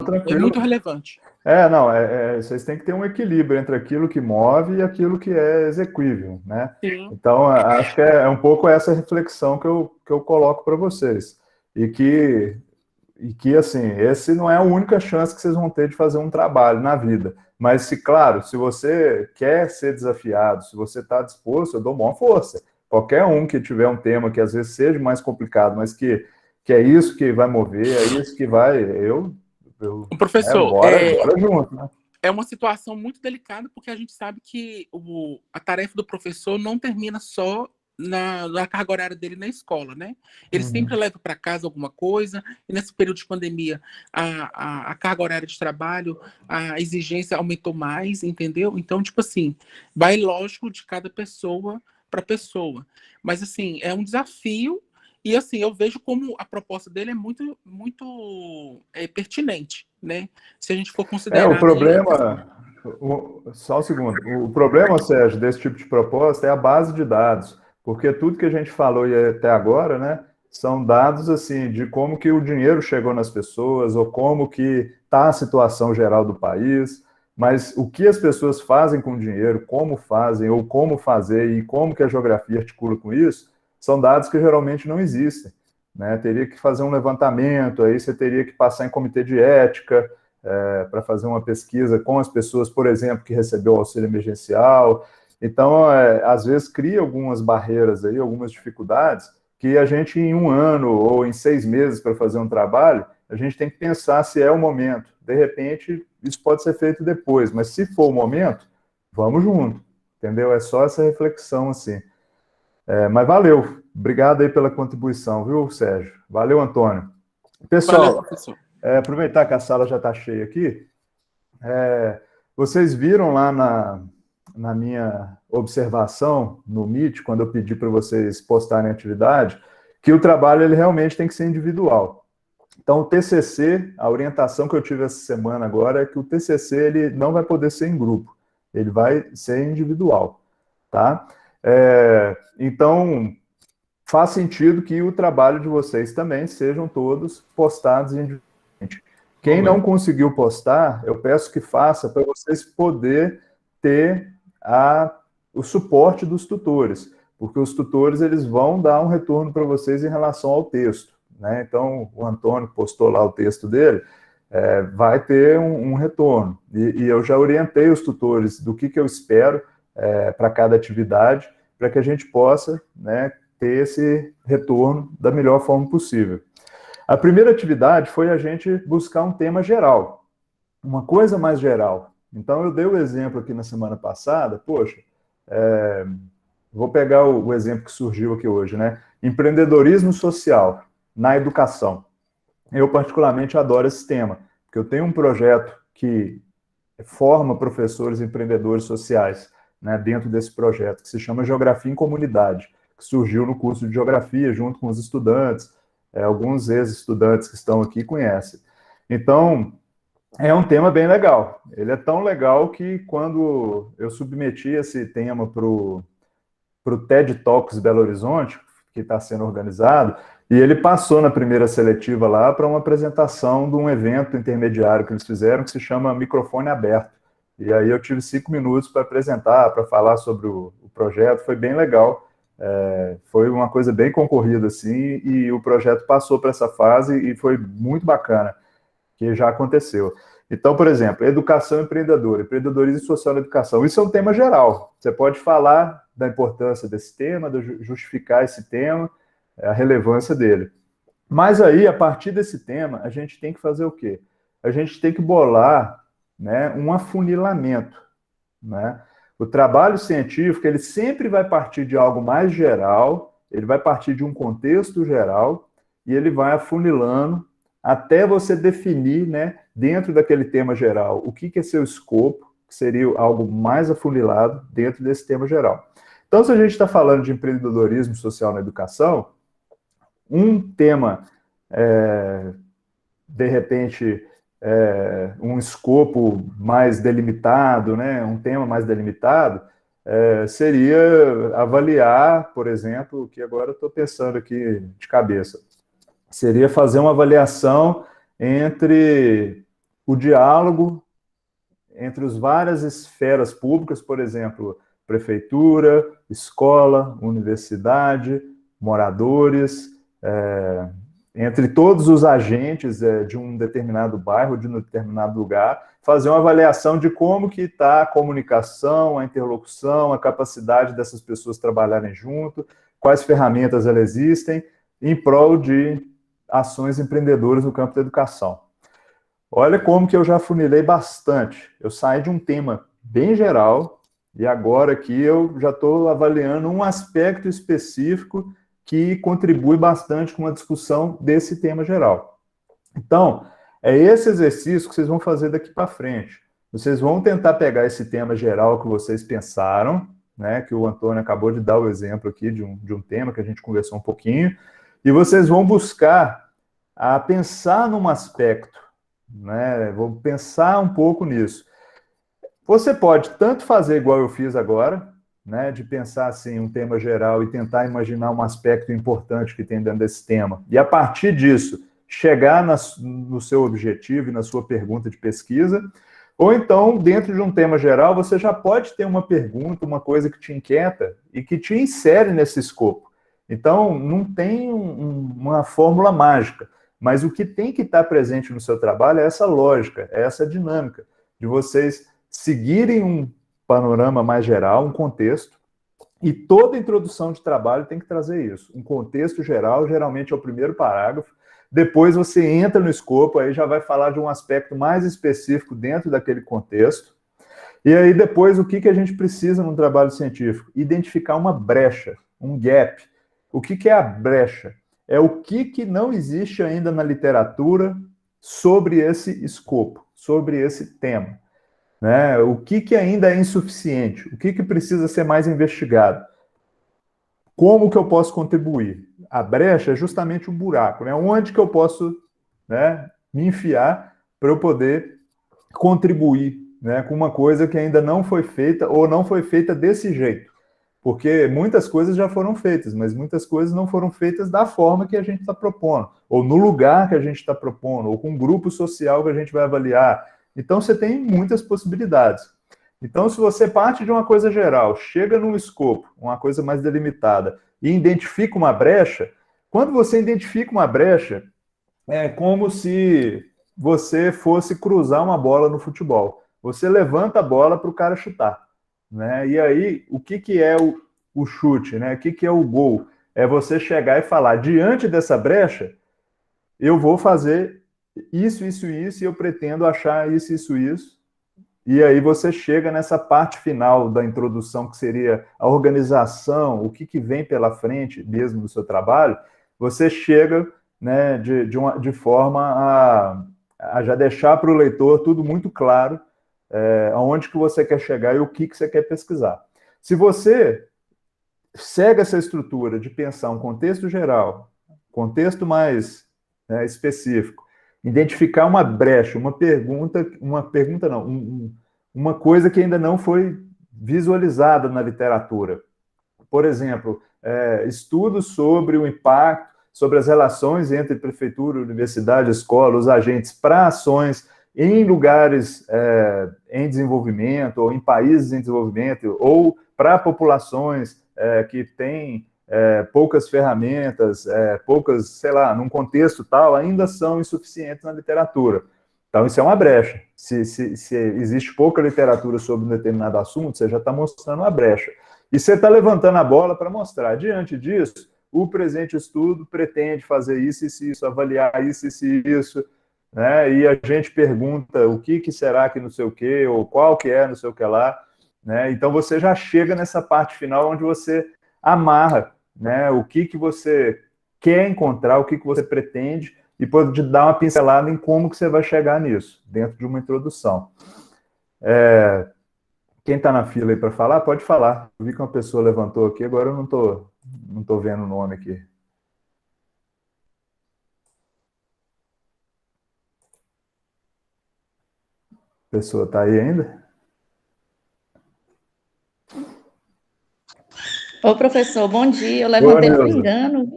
É tranquilo. muito relevante. Não, vocês têm que ter um equilíbrio entre aquilo que move e aquilo que é exequível, né? Sim. Então, acho que é um pouco essa reflexão que eu coloco para vocês. E que, assim, esse não é a única chance que vocês vão ter de fazer um trabalho na vida. Mas, claro, se você quer ser desafiado, se você está disposto, eu dou uma força. Qualquer um que tiver um tema que às vezes seja mais complicado, mas que é isso que vai mover, é isso que vai. Professor, Bora junto, né? é uma situação muito delicada, porque a gente sabe que a tarefa do professor não termina só na carga horária dele na escola, né? Ele sempre leva para casa alguma coisa, e nesse período de pandemia, a carga horária de trabalho, a exigência aumentou mais, entendeu? Então, tipo assim, vai lógico de cada pessoa para pessoa. Mas, assim, é um desafio, e assim, eu vejo como a proposta dele é muito, muito pertinente, né? Se a gente for O considerar aí a questão. problema, só um segundo, o problema, Sérgio, desse tipo de proposta é a base de dados, porque tudo que a gente falou até agora, né, são dados assim de como que o dinheiro chegou nas pessoas ou como que está a situação geral do país, mas o que as pessoas fazem com o dinheiro, como fazem ou como fazer e como que a geografia articula com isso, são dados que geralmente não existem, né? Teria que fazer um levantamento, aí você teria que passar em comitê de ética, para fazer uma pesquisa com as pessoas, por exemplo, que recebeu o auxílio emergencial. Então, às vezes, cria algumas barreiras aí, algumas dificuldades, que a gente, em um ano ou em 6 meses para fazer um trabalho, a gente tem que pensar se é o momento. De repente, isso pode ser feito depois, mas se for o momento, vamos junto, entendeu? É só essa reflexão, assim. Mas valeu, obrigado aí pela contribuição, viu, Sérgio? Valeu, Antônio. Valeu, Pessoal, professor. aproveitar que a sala já está cheia aqui, vocês viram lá na minha observação no Meet, quando eu pedi para vocês postarem atividade, que o trabalho ele realmente tem que ser individual. Então, o TCC, a orientação que eu tive essa semana agora é que o TCC ele não vai poder ser em grupo, ele vai ser individual, tá? Então, faz sentido que o trabalho de vocês também sejam todos postados individualmente. Quem não conseguiu postar, eu peço que faça para vocês poderem ter o suporte dos tutores, porque os tutores eles vão dar um retorno para vocês em relação ao texto, né? Então, o Antônio postou lá o texto dele, vai ter um retorno. E eu já orientei os tutores do que eu espero para cada atividade, para que a gente possa, né, ter esse retorno da melhor forma possível. A primeira atividade foi a gente buscar um tema geral, uma coisa mais geral. Então, eu dei o exemplo aqui na semana passada, poxa, vou pegar o exemplo que surgiu aqui hoje, né? Empreendedorismo social na educação. Eu, particularmente, adoro esse tema, porque eu tenho um projeto que forma professores empreendedores sociais, né, dentro desse projeto, que se chama Geografia em Comunidade, que surgiu no curso de Geografia, junto com os estudantes, alguns ex-estudantes que estão aqui conhecem. Então, é um tema bem legal. Ele é tão legal que quando eu submeti esse tema para o TED Talks Belo Horizonte, que está sendo organizado, e ele passou na primeira seletiva lá para uma apresentação de um evento intermediário que eles fizeram, que se chama Microfone Aberto. E aí eu tive 5 minutos para apresentar, para falar sobre o projeto, foi bem legal. Foi uma coisa bem concorrida, assim, e o projeto passou para essa fase e foi muito bacana, que já aconteceu. Então, por exemplo, educação empreendedora, empreendedorismo social na educação. Isso é um tema geral. Você pode falar da importância desse tema, de justificar esse tema, a relevância dele. Mas aí, a partir desse tema, a gente tem que fazer o quê? A gente tem que bolar, né, um afunilamento, né? O trabalho científico, ele sempre vai partir de algo mais geral, ele vai partir de um contexto geral, e ele vai afunilando até você definir, né, dentro daquele tema geral, o que é seu escopo, que seria algo mais afunilado dentro desse tema geral. Então, se a gente está falando de empreendedorismo social na educação, um tema, de repente, um escopo mais delimitado, né, um tema mais delimitado, seria avaliar, por exemplo, o que agora eu estou pensando aqui de cabeça, seria fazer uma avaliação entre o diálogo entre as várias esferas públicas, por exemplo, prefeitura, escola, universidade, moradores, entre todos os agentes de um determinado bairro, de um determinado lugar, fazer uma avaliação de como que está a comunicação, a interlocução, a capacidade dessas pessoas trabalharem junto, quais ferramentas elas existem, em prol de ações empreendedoras no campo da educação. Olha como que eu já funilei bastante. Eu saí de um tema bem geral e agora aqui eu já estou avaliando um aspecto específico que contribui bastante com uma discussão desse tema geral. Então, é esse exercício que vocês vão fazer daqui para frente. Vocês vão tentar pegar esse tema geral que vocês pensaram, né, que o Antônio acabou de dar o exemplo aqui de um tema que a gente conversou um pouquinho, e vocês vão buscar a pensar num aspecto, né, vou pensar um pouco nisso. Você pode tanto fazer igual eu fiz agora, né, de pensar assim um tema geral e tentar imaginar um aspecto importante que tem dentro desse tema, e a partir disso chegar no seu objetivo e na sua pergunta de pesquisa, ou então, dentro de um tema geral, você já pode ter uma pergunta, uma coisa que te inquieta e que te insere nesse escopo. Então, não tem uma fórmula mágica, mas o que tem que estar presente no seu trabalho é essa lógica, é essa dinâmica, de vocês seguirem um panorama mais geral, um contexto, e toda introdução de trabalho tem que trazer isso. Um contexto geral, geralmente é o primeiro parágrafo, depois você entra no escopo, aí já vai falar de um aspecto mais específico dentro daquele contexto, e aí depois o que a gente precisa num trabalho científico? Identificar uma brecha, um gap. O que é a brecha? É o que não existe ainda na literatura sobre esse escopo, sobre esse tema. Né? O que ainda é insuficiente? O que precisa ser mais investigado? Como que eu posso contribuir? A brecha é justamente o buraco, né? Onde que eu posso, né, me enfiar para eu poder contribuir, né, com uma coisa que ainda não foi feita ou não foi feita desse jeito. Porque muitas coisas já foram feitas, mas muitas coisas não foram feitas da forma que a gente está propondo, ou no lugar que a gente está propondo, ou com um grupo social que a gente vai avaliar. Então, você tem muitas possibilidades. Então, se você parte de uma coisa geral, chega num escopo, uma coisa mais delimitada, e identifica uma brecha, quando você identifica uma brecha, é como se você fosse cruzar uma bola no futebol. Você levanta a bola para o cara chutar. Né? E aí, o que é o chute? Né? O que é o gol? É você chegar e falar, diante dessa brecha, eu vou fazer isso, e eu pretendo achar isso, isso. E aí você chega nessa parte final da introdução, que seria a organização, o que vem pela frente mesmo do seu trabalho, você chega, né, de forma a já deixar para o leitor tudo muito claro, aonde que você quer chegar e o que você quer pesquisar. Se você segue essa estrutura de pensar um contexto geral, contexto mais, né, específico, identificar uma brecha, uma coisa que ainda não foi visualizada na literatura. Por exemplo, estudos sobre o impacto, sobre as relações entre prefeitura, universidade, escola, os agentes para ações em lugares em desenvolvimento, ou em países em desenvolvimento, ou para populações que têm poucas ferramentas, poucas, sei lá, num contexto tal, ainda são insuficientes na literatura. Então, isso é uma brecha. Se existe pouca literatura sobre um determinado assunto, você já está mostrando uma brecha. E você está levantando a bola para mostrar. Diante disso, o presente estudo pretende fazer isso, avaliar isso, né? E a gente pergunta o que será que não sei o quê, ou qual que é não sei o que lá. Né? Então, você já chega nessa parte final onde você amarra, né, o que você quer encontrar, o que você pretende, e pode dar uma pincelada em como que você vai chegar nisso, dentro de uma introdução. Quem está na fila aí para falar, pode falar. Eu vi que uma pessoa levantou aqui, agora eu não tô vendo o nome aqui. A pessoa está aí ainda? Ô, professor, bom dia. Eu levantei por engano.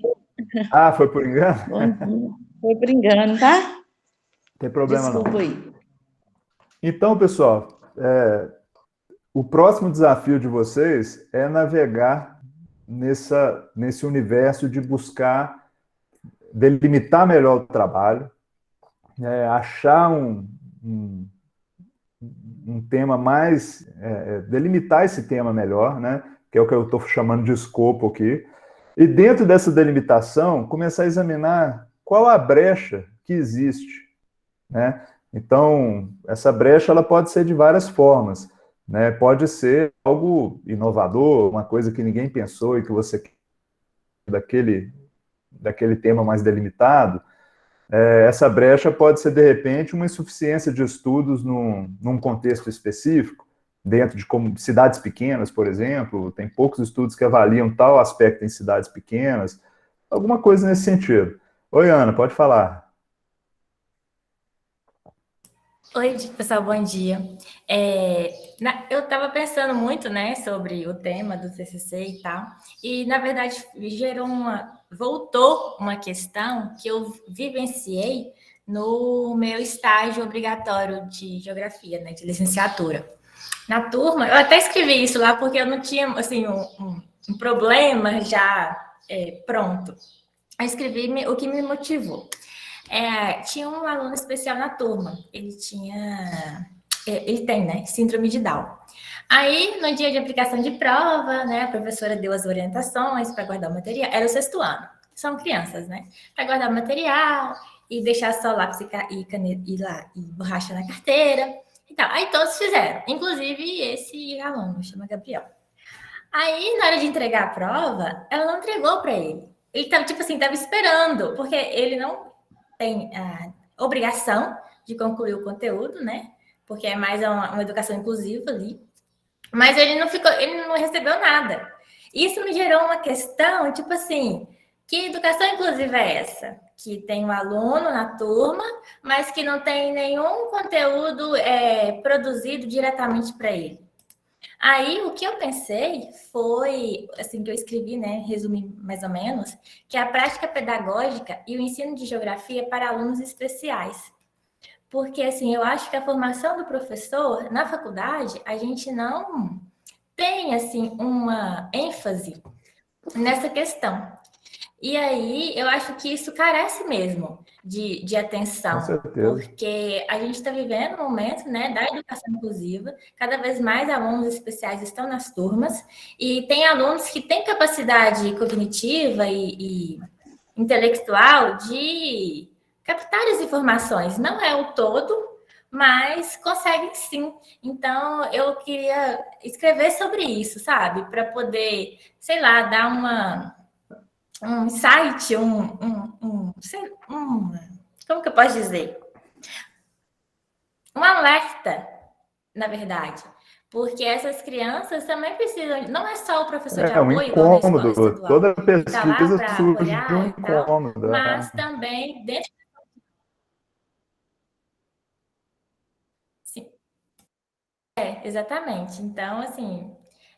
Ah, foi por engano? Bom dia. Foi por engano, tá? Tem problema. Desculpa não. aí. Então, pessoal, o próximo desafio de vocês é navegar nesse universo de buscar delimitar melhor o trabalho, achar um tema mais... delimitar esse tema melhor, né? Que é o que eu estou chamando de escopo aqui. E dentro dessa delimitação, começar a examinar qual a brecha que existe, né? Então, essa brecha ela pode ser de várias formas, né? Pode ser algo inovador, uma coisa que ninguém pensou e que você quer daquele tema mais delimitado. Essa brecha pode ser, de repente, uma insuficiência de estudos num contexto específico, dentro de cidades pequenas, por exemplo, tem poucos estudos que avaliam tal aspecto em cidades pequenas, alguma coisa nesse sentido. Oi, Ana, pode falar. Oi, pessoal, bom dia. Eu estava pensando muito, né, sobre o tema do TCC e tal, e, na verdade, voltou uma questão que eu vivenciei no meu estágio obrigatório de geografia, né, de licenciatura. Na turma, eu até escrevi isso lá porque eu não tinha, assim, um problema já pronto. Eu escrevi o que me motivou. Tinha um aluno especial na turma. Ele tem, né, síndrome de Down. Aí, no dia de aplicação de prova, né, a professora deu as orientações para guardar o material. Era o 6º ano. São crianças, né? Para guardar o material e deixar só lápis e caneta e borracha na carteira. Então, aí todos fizeram, inclusive esse aluno, chama Gabriel. Aí, na hora de entregar a prova, ela não entregou para ele. Ele estava, tipo assim, estava esperando, porque ele não tem a obrigação de concluir o conteúdo, né? Porque é mais uma educação inclusiva ali. Mas ele não recebeu nada. Isso me gerou uma questão, tipo assim, que educação inclusiva é essa? Que tem um aluno na turma, mas que não tem nenhum conteúdo produzido diretamente para ele. Aí, o que eu pensei foi, assim, que eu escrevi, né, resumi mais ou menos, que é a prática pedagógica e o ensino de geografia para alunos especiais. Porque, assim, eu acho que a formação do professor, na faculdade, a gente não tem, assim, uma ênfase nessa questão. E aí, eu acho que isso carece mesmo de atenção. Com certeza. Porque a gente está vivendo um momento, né, da educação inclusiva, cada vez mais alunos especiais estão nas turmas, e tem alunos que têm capacidade cognitiva e intelectual de captar as informações. Não é o todo, mas conseguem sim. Então, eu queria escrever sobre isso, sabe? Para poder, sei lá, dar um insight, como que eu posso dizer? Um alerta, na verdade. Porque essas crianças também precisam, não é só o professor de Um apoio, igual na escola incômodo. estadual, Toda que está lá pesquisa para surge de apoiar um e tal, incômodo. mas também dentro... Sim. Exatamente. Então, assim,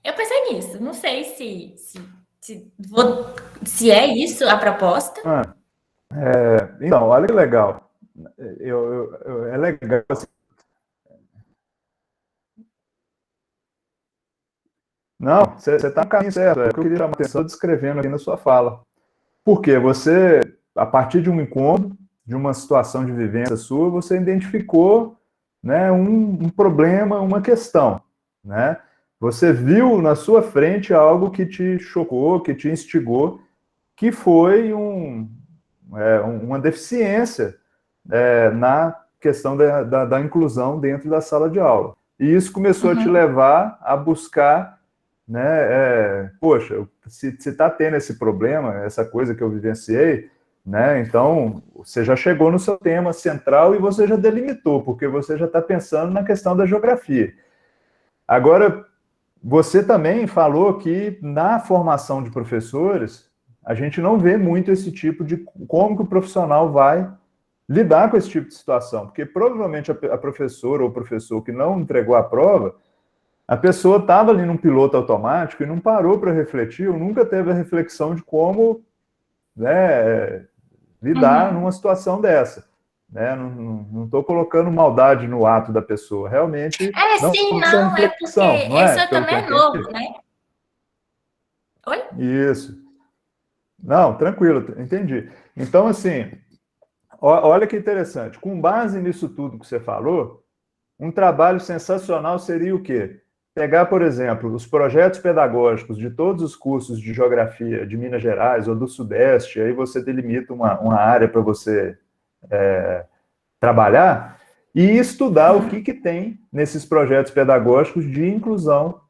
eu pensei nisso. Não sei se é isso a proposta. Então, olha que legal. É legal. Assim. Não, você está no caminho certo. É o que eu queria chamar a atenção descrevendo aqui na sua fala. Porque você, a partir de um incômodo, de uma situação de vivência sua, você identificou, né, um problema, uma questão, né? Você viu na sua frente algo que te chocou, que te instigou, que foi uma deficiência na questão da inclusão dentro da sala de aula. E isso começou a te levar a buscar, né, poxa, se está tendo esse problema, essa coisa que eu vivenciei, né, então você já chegou no seu tema central e você já delimitou, porque você já está pensando na questão da geografia. Agora, você também falou que na formação de professores, a gente não vê muito esse tipo de como que o profissional vai lidar com esse tipo de situação, porque provavelmente a professora ou o professor que não entregou a prova, a pessoa estava ali num piloto automático e não parou para refletir, ou nunca teve a reflexão de como, né, lidar numa situação dessa. né? Não estou colocando maldade no ato da pessoa, realmente não Sim, passa não, é porque reflexão, não esse é? Pelo que também eu é entendi. novo, né? Oi? Isso. Não, tranquilo, entendi. Então, assim, olha que interessante. Com base nisso tudo que você falou, um trabalho sensacional seria o quê? Pegar, por exemplo, os projetos pedagógicos de todos os cursos de geografia de Minas Gerais ou do Sudeste, aí você delimita uma área para você trabalhar e estudar o que tem nesses projetos pedagógicos de inclusão,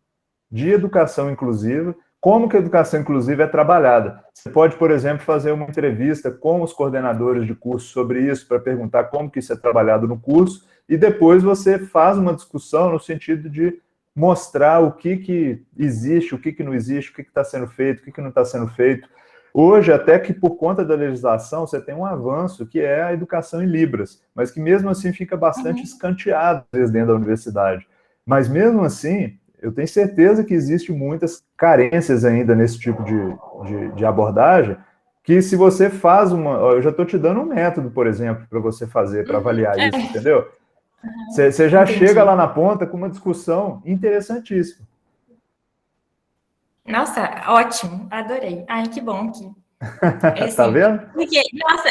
de educação inclusiva, como que a educação inclusiva é trabalhada. Você pode, por exemplo, fazer uma entrevista com os coordenadores de curso sobre isso, para perguntar como que isso é trabalhado no curso, e depois você faz uma discussão no sentido de mostrar o que existe, o que não existe, o que está sendo feito, o que não está sendo feito. Hoje, até que por conta da legislação, você tem um avanço, que é a educação em Libras, mas que mesmo assim fica bastante escanteado dentro da universidade. Mas mesmo assim, eu tenho certeza que existem muitas carências ainda nesse tipo de abordagem, que se você faz uma... Eu já estou te dando um método, por exemplo, para você fazer, para avaliar isso, entendeu? Você já chega lá na ponta com uma discussão interessantíssima. Nossa, ótimo, adorei. Ai, que bom que... Tá vendo? Porque, nossa,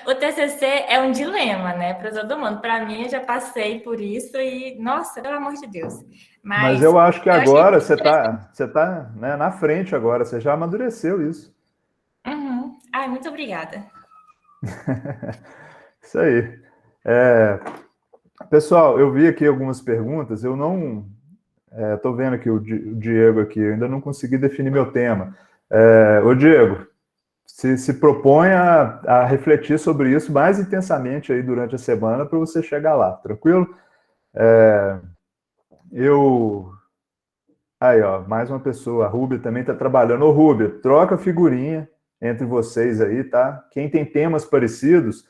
o TCC é um dilema, né, para todo mundo. Para mim, eu já passei por isso e, nossa, pelo amor de Deus. Mas eu acho que agora você tá, né, na frente agora, você já amadureceu isso. Ai, muito obrigada. Isso aí. Pessoal, eu vi aqui algumas perguntas, eu não... Estou vendo aqui o Diego aqui, eu ainda não consegui definir meu tema. Ô Diego, se propõe a refletir sobre isso mais intensamente aí durante a semana para você chegar lá, tranquilo? Aí, ó, mais uma pessoa, a Rúbia também está trabalhando. Ô Rúbia, troca figurinha entre vocês aí, tá? Quem tem temas parecidos,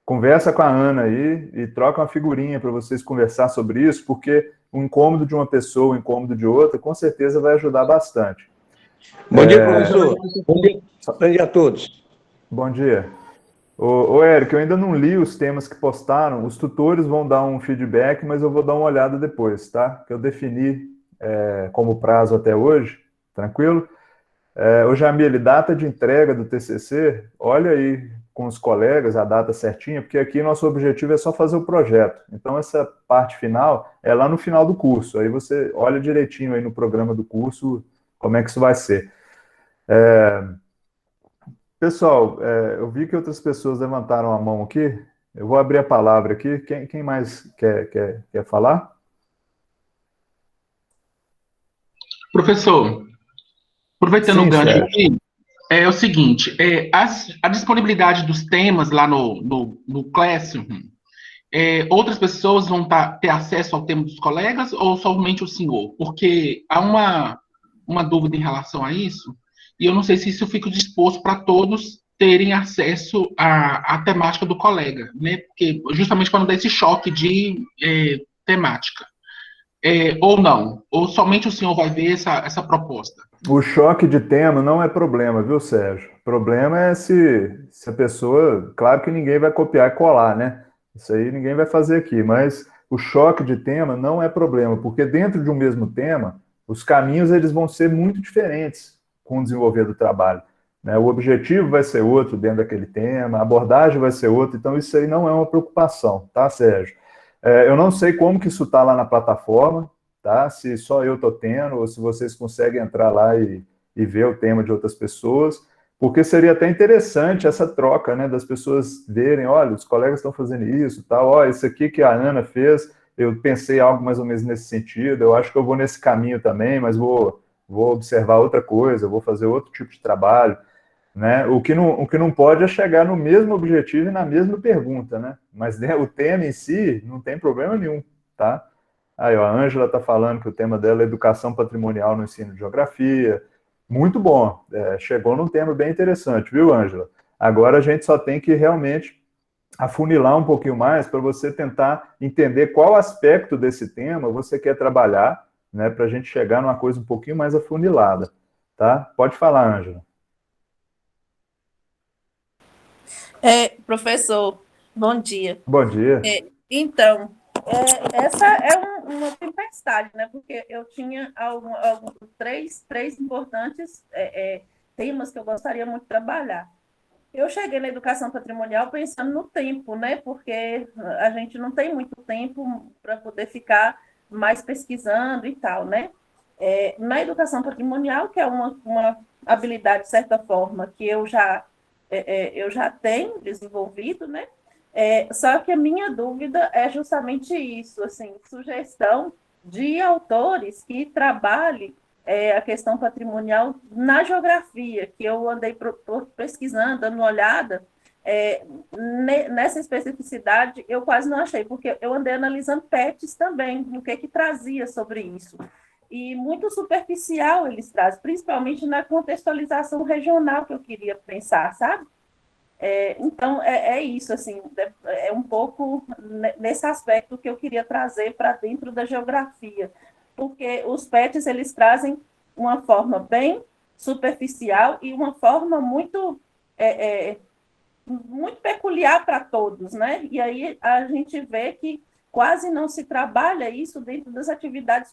conversa com a Ana aí e troca uma figurinha para vocês conversar sobre isso, porque o incômodo de uma pessoa, o incômodo de outra, com certeza vai ajudar bastante. Bom dia, professor. Bom dia a todos. Bom dia. Ô, Érico, eu ainda não li os temas que postaram, os tutores vão dar um feedback, mas eu vou dar uma olhada depois, tá? Que eu defini como prazo até hoje, tranquilo? Ô, Jamile, data de entrega do TCC, olha aí com os colegas a data certinha, porque aqui nosso objetivo é só fazer o projeto. Então, essa parte final é lá no final do curso. Aí você olha direitinho aí no programa do curso como é que isso vai ser. Pessoal, eu vi que outras pessoas levantaram a mão aqui. Eu vou abrir a palavra aqui. Quem mais quer falar? Professor, aproveitando Sim, o gancho Sérgio. aqui, é o seguinte, a disponibilidade dos temas lá no Classroom, outras pessoas vão ter acesso ao tema dos colegas ou somente o senhor? Porque há uma dúvida em relação a isso, e eu não sei se isso fica disposto para todos terem acesso à temática do colega, né? Porque justamente quando dá esse choque de temática. Ou não? Ou somente o senhor vai ver essa proposta? O choque de tema não é problema, viu, Sérgio? O problema é se a pessoa... Claro que ninguém vai copiar e colar, né? Isso aí ninguém vai fazer aqui, mas o choque de tema não é problema, porque dentro de um mesmo tema, os caminhos eles vão ser muito diferentes com o desenvolver do trabalho, né? O objetivo vai ser outro dentro daquele tema, a abordagem vai ser outra, então isso aí não é uma preocupação, tá, Sérgio? Eu não sei como que isso está lá na plataforma, tá? Se só eu estou tendo, ou se vocês conseguem entrar lá e ver o tema de outras pessoas, porque seria até interessante essa troca, né, das pessoas verem, olha, os colegas estão fazendo isso, tal, ó, isso aqui que a Ana fez, eu pensei algo mais ou menos nesse sentido, eu acho que eu vou nesse caminho também, mas vou observar outra coisa, vou fazer outro tipo de trabalho, né? O que não pode é chegar no mesmo objetivo e na mesma pergunta, né? Mas né, o tema em si não tem problema nenhum, tá? Aí, ó, a Ângela está falando que o tema dela é educação patrimonial no ensino de geografia. Muito bom. Chegou num tema bem interessante, viu, Ângela? Agora a gente só tem que realmente afunilar um pouquinho mais para você tentar entender qual aspecto desse tema você quer trabalhar, né, para a gente chegar numa coisa um pouquinho mais afunilada, tá? Pode falar, Ângela. Professor, Bom dia. Bom dia. Então, essa é uma tempestade, né? Porque eu tinha três importantes temas que eu gostaria muito de trabalhar. Eu cheguei na educação patrimonial pensando no tempo, né? Porque a gente não tem muito tempo para poder ficar mais pesquisando e tal, né? Na educação patrimonial, que é uma habilidade, de certa forma, que eu já tenho desenvolvido, né? Só que a minha dúvida é justamente isso, assim, sugestão de autores que trabalhem a questão patrimonial na geografia, que eu andei pesquisando, dando uma olhada, nessa especificidade eu quase não achei, porque eu andei analisando PETs também, o que trazia sobre isso. E muito superficial eles trazem, principalmente na contextualização regional que eu queria pensar, sabe? Então, é isso, assim, é um pouco nesse aspecto que eu queria trazer para dentro da geografia, porque os PETs, eles trazem uma forma bem superficial e uma forma muito, muito peculiar para todos, né? E aí a gente vê que quase não se trabalha isso dentro das atividades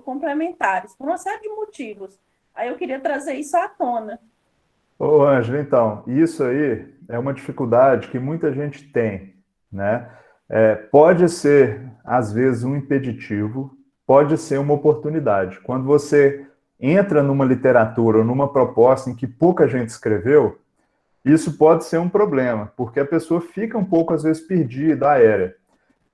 complementares, por uma série de motivos. Aí eu queria trazer isso à tona. Ô, Ângelo, então, isso aí é uma dificuldade que muita gente tem, né? Pode ser, às vezes, um impeditivo, pode ser uma oportunidade. Quando você entra numa literatura ou numa proposta em que pouca gente escreveu, isso pode ser um problema, porque a pessoa fica um pouco, às vezes, perdida, aérea.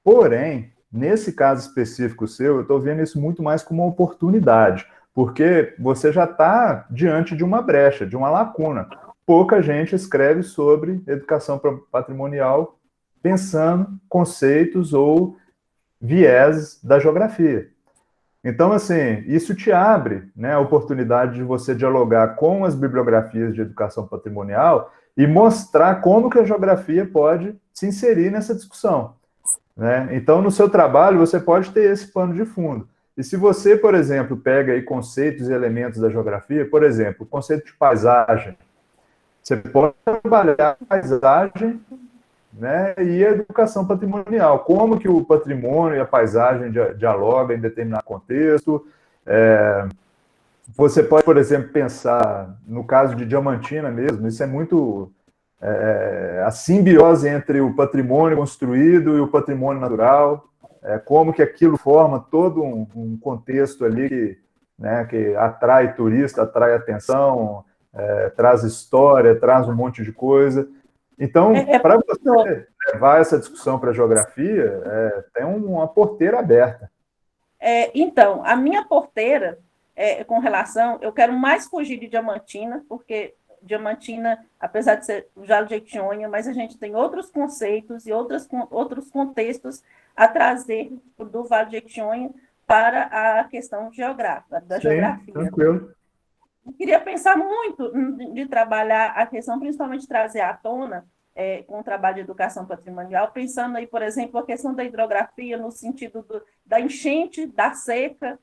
Porém, nesse caso específico seu, eu estou vendo isso muito mais como uma oportunidade, porque você já está diante de uma brecha, de uma lacuna. Pouca gente escreve sobre educação patrimonial pensando conceitos ou vieses da geografia. Então, assim, isso te abre, né, a oportunidade de você dialogar com as bibliografias de educação patrimonial e mostrar como que a geografia pode se inserir nessa discussão, né? Então, no seu trabalho, você pode ter esse pano de fundo. E se você, por exemplo, pega aí conceitos e elementos da geografia, por exemplo, o conceito de paisagem, você pode trabalhar a paisagem, né, e a educação patrimonial. Como que o patrimônio e a paisagem dialogam em determinado contexto. Você pode, por exemplo, pensar, no caso de Diamantina mesmo, isso é muito... a simbiose entre o patrimônio construído e o patrimônio natural, como que aquilo forma todo um contexto ali que, né, que atrai turista, atrai atenção, traz história, traz um monte de coisa. Então, para você levar essa discussão para a geografia, tem uma porteira aberta. Então, a minha porteira, com relação, eu quero mais fugir de Diamantina, porque Diamantina, apesar de ser já de Jequitinhonha, mas a gente tem outros conceitos e outros contextos a trazer do Vale de Jequitinhonha para a questão geográfica, da geografia. Tranquilo. Eu queria pensar muito de trabalhar a questão, principalmente trazer à tona, com o trabalho de educação patrimonial, pensando aí, por exemplo, a questão da hidrografia no sentido da enchente, da seca,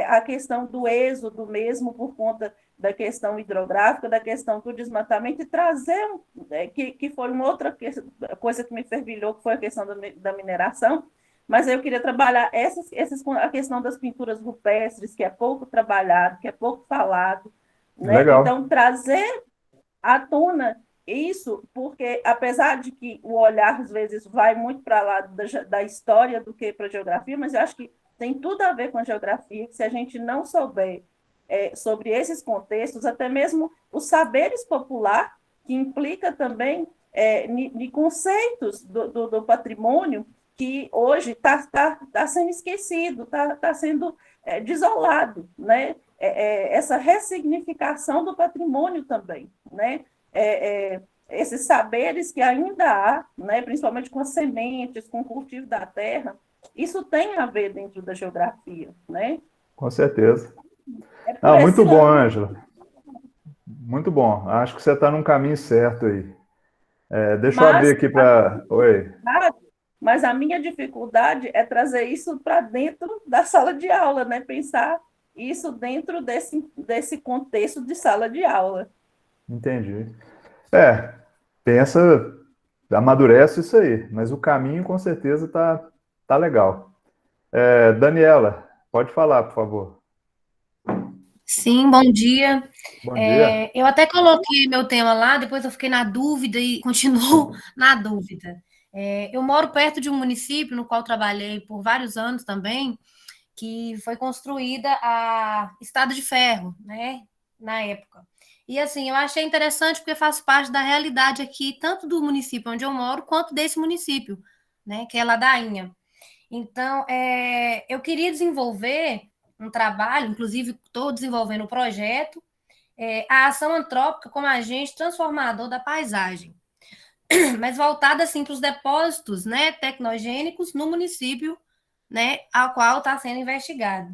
a questão do êxodo mesmo por conta da questão hidrográfica, da questão do desmatamento, e trazer, que foi uma outra coisa que me fervilhou, que foi a questão da mineração, mas eu queria trabalhar a questão das pinturas rupestres, que é pouco trabalhado, que é pouco falado, né? Legal. Então, trazer à tona isso, porque apesar de que o olhar, às vezes, vai muito para lá da história do que para a geografia, mas eu acho que tem tudo a ver com a geografia, que se a gente não souber sobre esses contextos, até mesmo os saberes popular, que implica também de conceitos do patrimônio, que hoje está sendo esquecido, está sendo desolado, né? Essa ressignificação do patrimônio também, né? Esses saberes que ainda há, né? Principalmente com as sementes, com o cultivo da terra, isso tem a ver dentro da geografia, né? Com certeza. Muito bom, Ângela. Muito bom. Acho que você está num caminho certo aí. Deixa eu abrir aqui para... Oi. Mas a minha dificuldade é trazer isso para dentro da sala de aula, né? Pensar isso dentro desse contexto de sala de aula. Entendi. Pensa amadurece isso aí, mas o caminho com certeza tá legal. Daniela, pode falar, por favor. Sim, bom dia. Bom dia. Eu até coloquei meu tema lá, depois eu fiquei na dúvida e continuo na dúvida. Eu moro perto de um município no qual trabalhei por vários anos também, que foi construída a Estrada de Ferro, né, na época. E assim, eu achei interessante porque faz parte da realidade aqui, tanto do município onde eu moro, quanto desse município, né, que é Ladainha. Então, eu queria desenvolver um trabalho, inclusive estou desenvolvendo um projeto, a ação antrópica como agente transformador da paisagem, mas voltada assim para os depósitos, né, tecnogênicos no município, né, ao qual está sendo investigado.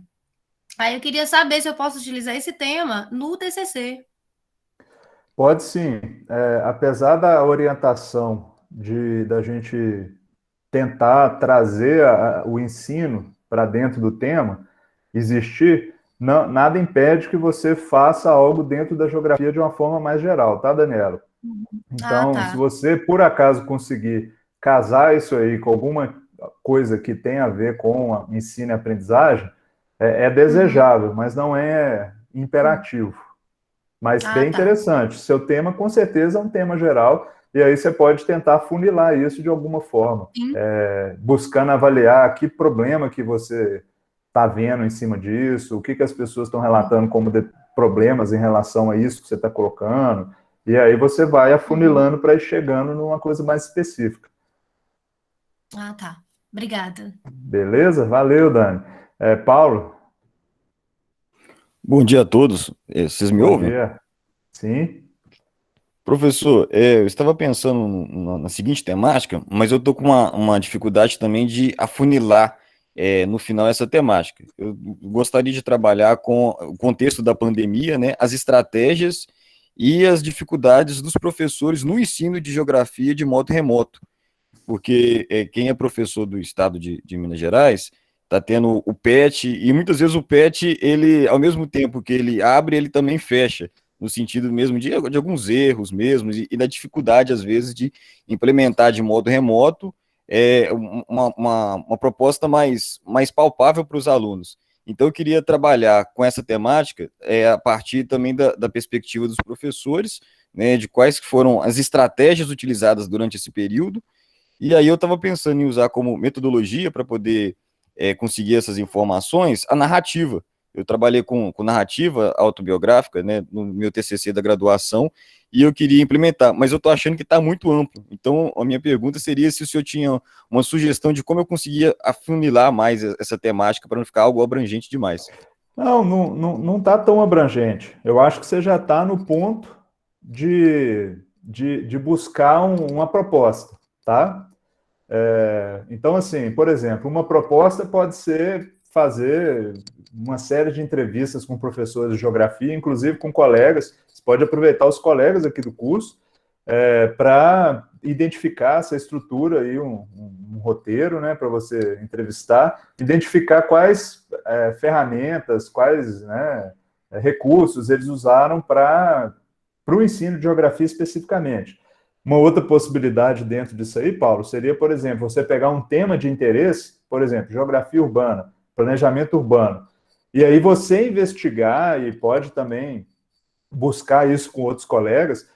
Aí eu queria saber se eu posso utilizar esse tema no TCC. Pode sim. Apesar da orientação da gente tentar trazer o ensino para dentro do tema, existir, nada impede que você faça algo dentro da geografia de uma forma mais geral, tá, Daniela? Então, tá. se você, por acaso, conseguir casar isso aí com alguma coisa que tenha a ver com ensino e aprendizagem, é desejável, mas não é imperativo. Mas bem interessante. Seu tema, com certeza, é um tema geral, e aí você pode tentar funilar isso de alguma forma, buscando avaliar que problema que você está vendo em cima disso, o que as pessoas estão relatando como problemas em relação a isso que você está colocando, e aí você vai afunilando para ir chegando numa coisa mais específica. Tá. Obrigada. Beleza? Valeu, Dani. Paulo? Bom dia a todos. Vocês me ouvem? Bom dia. Sim. Professor, eu estava pensando na seguinte temática, mas eu estou com uma dificuldade também de afunilar no final essa temática. Eu gostaria de trabalhar com o contexto da pandemia, né, as estratégias e as dificuldades dos professores no ensino de geografia de modo remoto, porque quem é professor do estado de Minas Gerais está tendo o PET, e muitas vezes o PET, ele, ao mesmo tempo que ele abre, ele também fecha, no sentido mesmo de alguns erros mesmo, e da dificuldade, às vezes, de implementar de modo remoto uma proposta mais palpável para os alunos. Então, eu queria trabalhar com essa temática a partir também da perspectiva dos professores, né, de quais foram as estratégias utilizadas durante esse período, e aí eu estava pensando em usar como metodologia para poder conseguir essas informações a narrativa. Eu trabalhei com narrativa autobiográfica, né, no meu TCC da graduação, e eu queria implementar, mas eu estou achando que está muito amplo. Então, a minha pergunta seria se o senhor tinha uma sugestão de como eu conseguia afunilar mais essa temática para não ficar algo abrangente demais. Não está tão abrangente. Eu acho que você já está no ponto de buscar uma proposta, tá? Então, assim, por exemplo, uma proposta pode ser fazer uma série de entrevistas com professores de geografia, inclusive com colegas. Você pode aproveitar os colegas aqui do curso para identificar essa estrutura aí, um roteiro, né, para você entrevistar, identificar quais ferramentas, quais recursos eles usaram para o ensino de geografia especificamente. Uma outra possibilidade dentro disso aí, Paulo, seria, por exemplo, você pegar um tema de interesse, por exemplo, geografia urbana, planejamento urbano, e aí você investigar, e pode também buscar isso com outros colegas,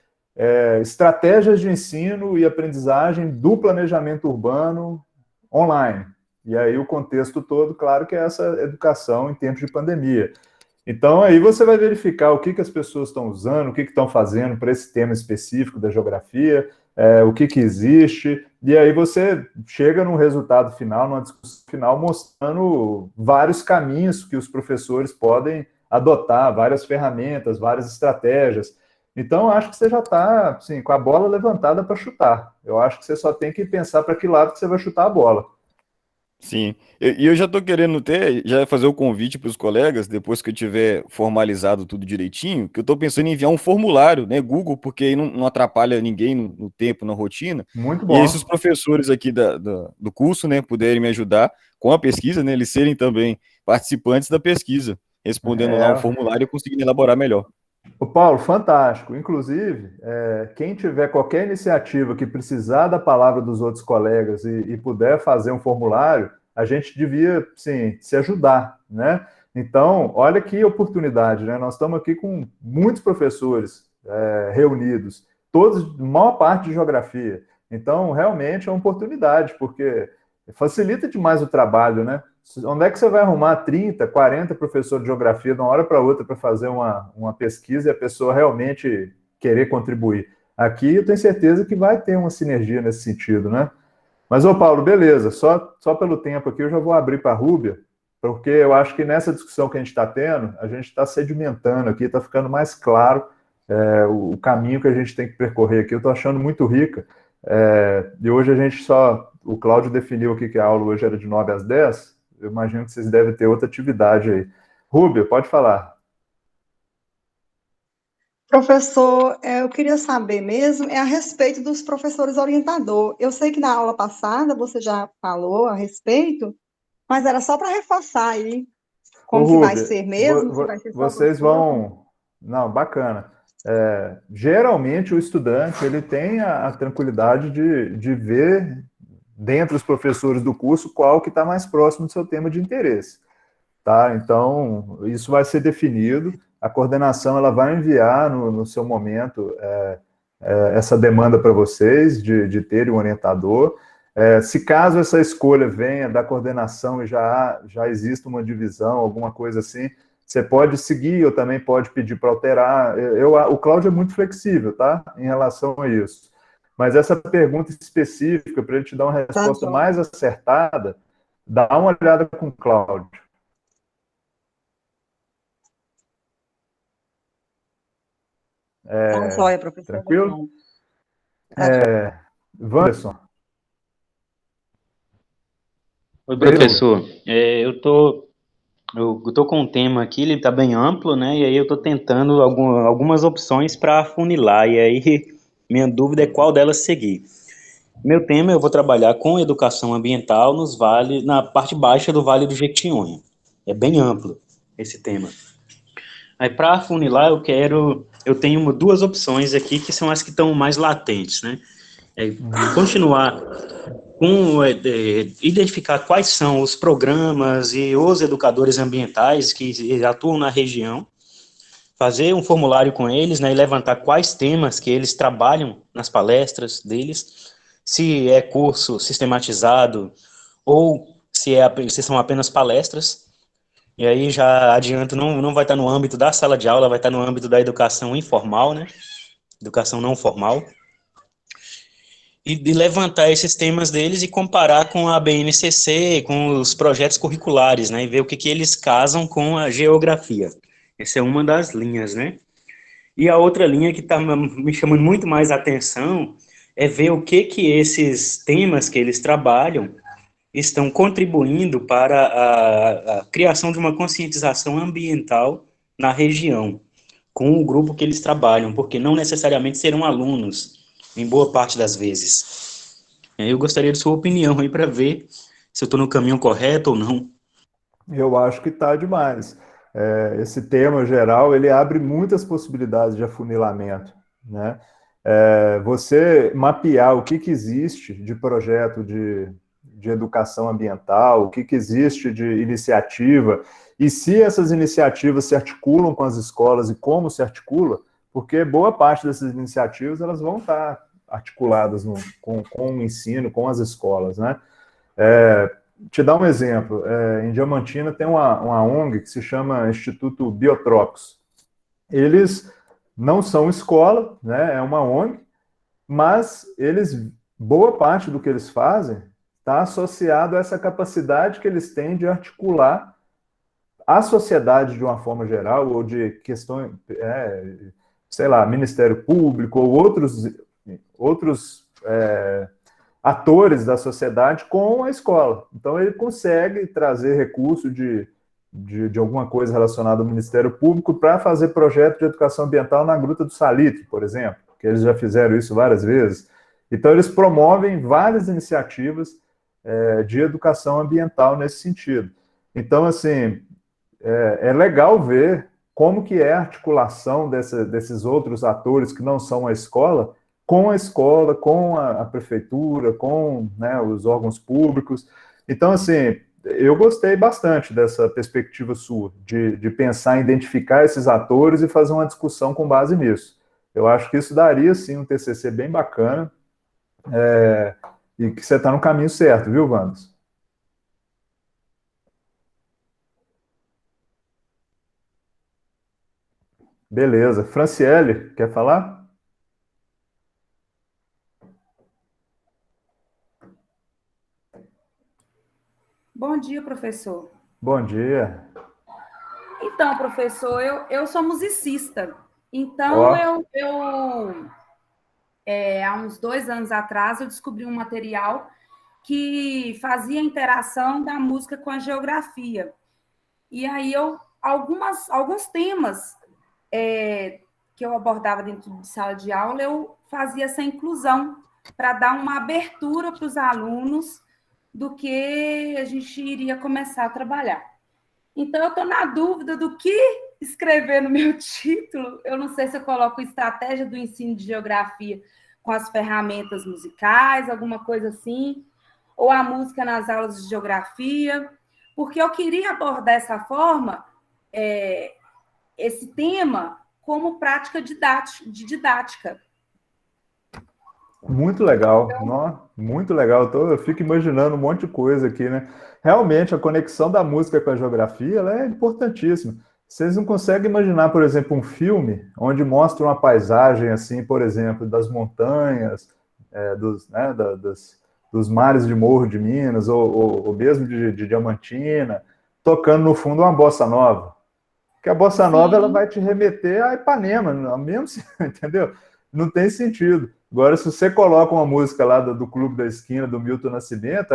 estratégias de ensino e aprendizagem do planejamento urbano online. E aí o contexto todo, claro, que é essa educação em tempos de pandemia. Então, aí você vai verificar o que as pessoas estão usando, o que estão fazendo para esse tema específico da geografia, o que existe, e aí você chega num resultado final, numa discussão final, mostrando vários caminhos que os professores podem adotar, várias ferramentas, várias estratégias. Então, acho que você já está assim, com a bola levantada para chutar. Eu acho que você só tem que pensar para que lado que você vai chutar a bola. Sim, e eu já estou querendo já fazer o convite para os colegas, depois que eu tiver formalizado tudo direitinho, que eu estou pensando em enviar um formulário, né, Google, porque aí não atrapalha ninguém no tempo, na rotina. Muito E bom. aí, se os professores aqui do curso, né, puderem me ajudar com a pesquisa, né, eles serem também participantes da pesquisa, respondendo lá um formulário e conseguindo elaborar melhor. Ô Paulo, fantástico. Inclusive, quem tiver qualquer iniciativa que precisar da palavra dos outros colegas e puder fazer um formulário, a gente devia, sim, se ajudar, né? Então, olha que oportunidade, né? Nós estamos aqui com muitos professores reunidos, todos, maior parte de geografia. Então, realmente é uma oportunidade, porque facilita demais o trabalho, né? Onde é que você vai arrumar 30, 40 professores de geografia de uma hora para outra para fazer uma pesquisa e a pessoa realmente querer contribuir? Aqui eu tenho certeza que vai ter uma sinergia nesse sentido, né? Mas, ô Paulo, beleza, só pelo tempo aqui eu já vou abrir para a Rúbia, porque eu acho que nessa discussão que a gente está tendo, a gente está sedimentando aqui, está ficando mais claro o caminho que a gente tem que percorrer aqui. Eu estou achando muito rica. E hoje a gente o Cláudio definiu aqui que a aula hoje era de 9 às 10, eu imagino que vocês devem ter outra atividade aí. Rúbia, pode falar. Professor, eu queria saber mesmo a respeito dos professores orientador. Eu sei que na aula passada você já falou a respeito, mas era só para reforçar aí como que vai ser mesmo, se vai ser só vocês vão... Não, bacana. Geralmente o estudante ele tem a tranquilidade de ver dentre os professores do curso qual que está mais próximo do seu tema de interesse, tá? Então, isso vai ser definido, a coordenação ela vai enviar no seu momento essa demanda para vocês de terem um orientador. Se caso essa escolha venha da coordenação e já existe uma divisão, alguma coisa assim, você pode seguir ou também pode pedir para alterar. O Cláudio é muito flexível, tá? Em relação a isso. Mas essa pergunta específica, para ele te dar uma resposta mais acertada, dá uma olhada com o Cláudio. Joia, professor. Tranquilo? Wanderson. Oi, professor. Eu tô com um tema aqui, ele está bem amplo, né? E aí eu estou tentando algumas opções para afunilar. E aí minha dúvida é qual delas seguir. Meu tema, eu vou trabalhar com educação ambiental nos vales, na parte baixa do Vale do Jequitinhonha. É bem amplo esse tema. Aí para afunilar eu tenho duas opções aqui que são as que estão mais latentes, né? Continuar com identificar quais são os programas e os educadores ambientais que atuam na região, fazer um formulário com eles, né, e levantar quais temas que eles trabalham nas palestras deles, se é curso sistematizado ou se são apenas palestras. E aí já adianto, não vai estar no âmbito da sala de aula, vai estar no âmbito da educação informal, né, educação não formal. E de levantar esses temas deles e comparar com a BNCC, com os projetos curriculares, né, e ver o que eles casam com a geografia. Essa é uma das linhas, né. E a outra linha que está me chamando muito mais a atenção é ver o que esses temas que eles trabalham estão contribuindo para a criação de uma conscientização ambiental na região, com o grupo que eles trabalham, porque não necessariamente serão alunos, em boa parte das vezes. Eu gostaria de sua opinião aí para ver se eu estou no caminho correto ou não. Eu acho que está demais. Esse tema geral, ele abre muitas possibilidades de afunilamento, né? Você mapear o que existe de projeto de educação ambiental, o que existe de iniciativa, e se essas iniciativas se articulam com as escolas e como se articula, porque boa parte dessas iniciativas elas vão estar articuladas com o ensino, com as escolas, né? Te dar um exemplo, em Diamantina tem uma ONG que se chama Instituto Biotrópicos. Eles não são escola, né? É uma ONG, mas boa parte do que eles fazem está associado a essa capacidade que eles têm de articular a sociedade de uma forma geral, ou de questões, sei lá, Ministério Público, ou outros atores da sociedade com a escola. Então, ele consegue trazer recurso de alguma coisa relacionada ao Ministério Público para fazer projeto de educação ambiental na Gruta do Salitre, por exemplo, que eles já fizeram isso várias vezes. Então, eles promovem várias iniciativas de educação ambiental nesse sentido. Então, assim, é legal ver como que é a articulação desses outros atores que não são a escola, com a prefeitura, com, né, os órgãos públicos. Então, assim, eu gostei bastante dessa perspectiva sua, de pensar em identificar esses atores e fazer uma discussão com base nisso. Eu acho que isso daria, sim, um TCC bem bacana, e que você está no caminho certo, viu, Wanderson? Beleza. Franciele, quer falar? Bom dia, professor. Bom dia. Então, professor, eu sou musicista. Então, Ó. há uns 2 anos atrás, eu descobri um material que fazia a interação da música com a geografia. E aí, alguns temas que eu abordava dentro de sala de aula, eu fazia essa inclusão para dar uma abertura para os alunos do que a gente iria começar a trabalhar. Então, eu estou na dúvida do que escrever no meu título. Eu não sei se eu coloco estratégia do ensino de geografia com as ferramentas musicais, alguma coisa assim, ou a música nas aulas de geografia, porque eu queria abordar dessa forma esse tema como prática de didática. Muito legal, muito legal. Eu fico imaginando um monte de coisa aqui, né? Realmente, a conexão da música com a geografia, ela é importantíssima. Vocês não conseguem imaginar, por exemplo, um filme onde mostra uma paisagem, assim, por exemplo, das montanhas, dos mares de Morro de Minas, ou mesmo de Diamantina, tocando no fundo uma bossa nova. Porque a bossa nova, ela vai te remeter a Ipanema, mesmo, entendeu? Não tem sentido. Agora, se você coloca uma música lá do Clube da Esquina, do Milton Nascimento,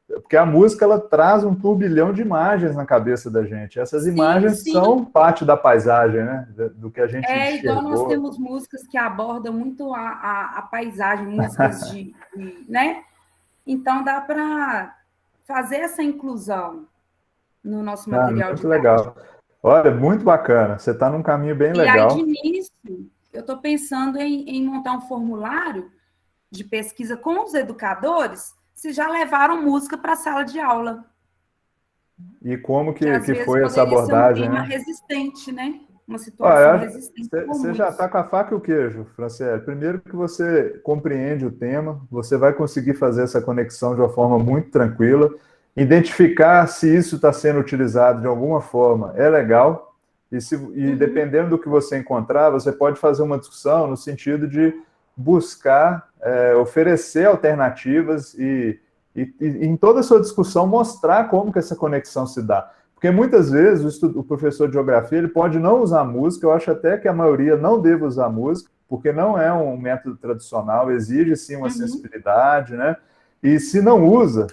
porque a música, ela traz um turbilhão de imagens na cabeça da gente. Essas imagens são parte da paisagem, né? Do que a gente enxergou. Igual nós temos músicas que abordam muito a paisagem, músicas né? Então, dá para fazer essa inclusão no nosso material muito legal. Olha, muito bacana. Você está num caminho bem legal. E aí, de início, eu estou pensando em montar um formulário de pesquisa com os educadores, se já levaram música para a sala de aula. E como que foi essa abordagem? Ser um tema resistente, né? Uma situação resistente. Você já está com a faca e o queijo, Franciele. Primeiro que você compreende o tema, você vai conseguir fazer essa conexão de uma forma muito tranquila, identificar se isso está sendo utilizado de alguma forma é legal, e dependendo do que você encontrar, você pode fazer uma discussão no sentido de buscar oferecer alternativas e em toda a sua discussão mostrar como que essa conexão se dá. Porque muitas vezes o professor de geografia ele pode não usar música, eu acho até que a maioria não deve usar música, porque não é um método tradicional, exige sim uma sensibilidade, né? E se não usa,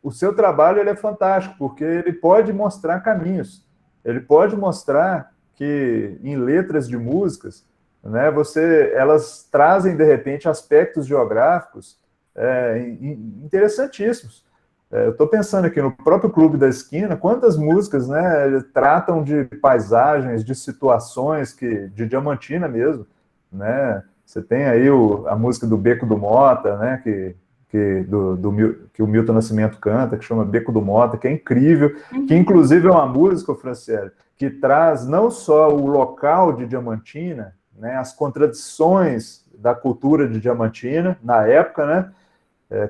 o seu trabalho ele é fantástico, porque ele pode mostrar caminhos, ele pode mostrar que em letras de músicas, né, elas trazem de repente aspectos geográficos interessantíssimos. Eu estou pensando aqui no próprio Clube da Esquina, quantas músicas, né, tratam de paisagens, de situações de Diamantina mesmo, né? Você tem aí a música do Beco do Mota, né, que o Milton Nascimento canta, que chama Beco do Mota, que é incrível, que inclusive é uma música, Franciele, que traz não só o local de Diamantina, né, as contradições da cultura de Diamantina, na época, né,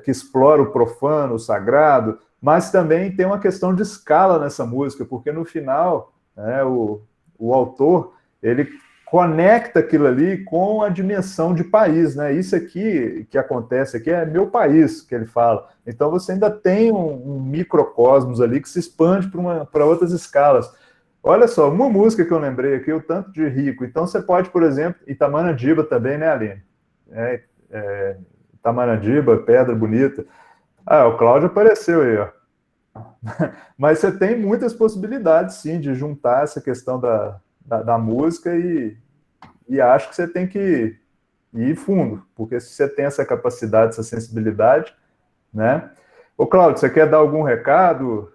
que explora o profano, o sagrado, mas também tem uma questão de escala nessa música, porque no final, o autor, ele conecta aquilo ali com a dimensão de país, né? Isso aqui que acontece aqui é meu país, que ele fala. Então você ainda tem um microcosmos ali que se expande para outras escalas. Olha só, uma música que eu lembrei aqui, o Tanto de Rico. Então você pode, por exemplo, Itamanadiba também, né, Aline? Itamanadiba, Pedra Bonita. O Cláudio apareceu aí, ó. Mas você tem muitas possibilidades, sim, de juntar essa questão da música e acho que você tem que ir fundo, porque se você tem essa capacidade, essa sensibilidade, né? Cláudio, você quer dar algum recado?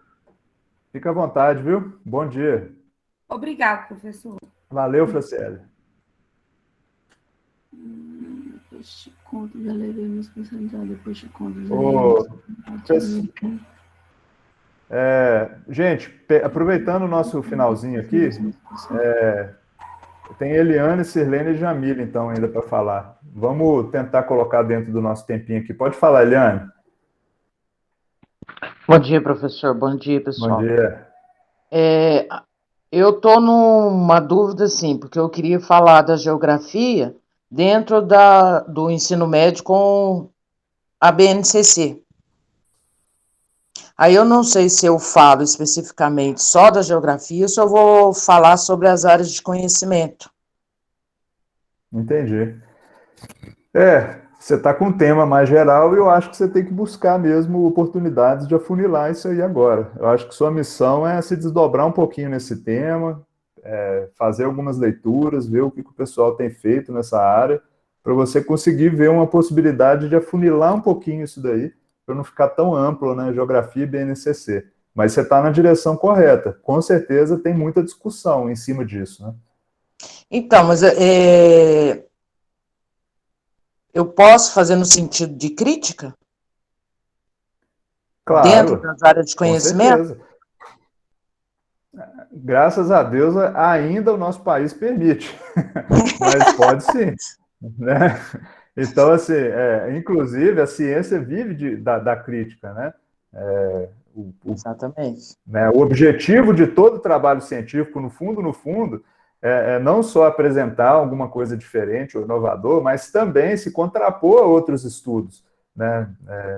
Fica à vontade, viu? Bom dia. Obrigado, professor. Valeu, Franciele. Depois de contas, elevei minha responsabilidade. Depois de contas, gente, aproveitando o nosso finalzinho aqui, tem Eliane, Sirlene e Jamila, então, ainda para falar. Vamos tentar colocar dentro do nosso tempinho aqui. Pode falar, Eliane. Bom dia, professor. Bom dia, pessoal. Bom dia. Eu estou numa dúvida, sim, porque eu queria falar da geografia dentro do ensino médio com a BNCC. Aí eu não sei se eu falo especificamente só da geografia ou se eu vou falar sobre as áreas de conhecimento. Entendi. Você está com um tema mais geral e eu acho que você tem que buscar mesmo oportunidades de afunilar isso aí agora. Eu acho que sua missão é se desdobrar um pouquinho nesse tema, fazer algumas leituras, ver o que o pessoal tem feito nessa área, para você conseguir ver uma possibilidade de afunilar um pouquinho isso daí, para não ficar tão amplo, né, geografia e BNCC. Mas você está na direção correta. Com certeza tem muita discussão em cima disso, né? Então, mas eu posso fazer no sentido de crítica? Claro. Dentro das áreas de conhecimento? Com certeza. Graças a Deus, ainda o nosso país permite. Mas pode sim, né? Então, assim, inclusive, a ciência vive da crítica, né? Exatamente. Né, o objetivo de todo trabalho científico, no fundo, é não só apresentar alguma coisa diferente ou inovador, mas também se contrapor a outros estudos, né?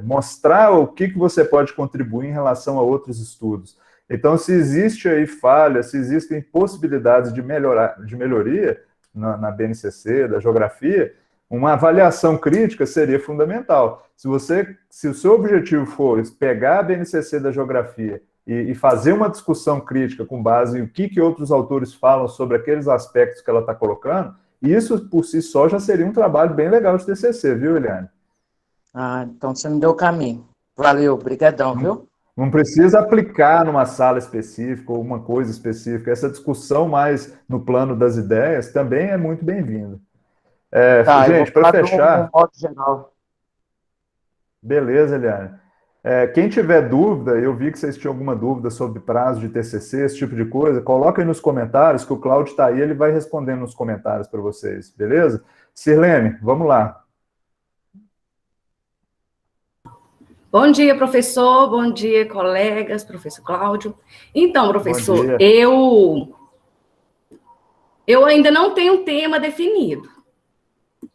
Mostrar o que você pode contribuir em relação a outros estudos. Então, se existe aí falha, se existem possibilidades de melhoria na BNCC, da geografia, uma avaliação crítica seria fundamental. Se o seu objetivo for pegar a BNCC da geografia e fazer uma discussão crítica com base em o que outros autores falam sobre aqueles aspectos que ela está colocando, isso por si só já seria um trabalho bem legal de TCC, viu, Eliane? Então você me deu o caminho. Valeu, brigadão, viu? Não precisa aplicar numa sala específica ou uma coisa específica. Essa discussão mais no plano das ideias também é muito bem-vinda. Gente, para fechar... modo geral. Beleza, Eliane. Quem tiver dúvida, eu vi que vocês tinham alguma dúvida sobre prazo de TCC, esse tipo de coisa, coloca aí nos comentários, que o Cláudio está aí, ele vai respondendo nos comentários para vocês, beleza? Sirlene, vamos lá. Bom dia, professor. Bom dia, colegas, professor Cláudio. Então, professor, eu ainda não tenho um tema definido.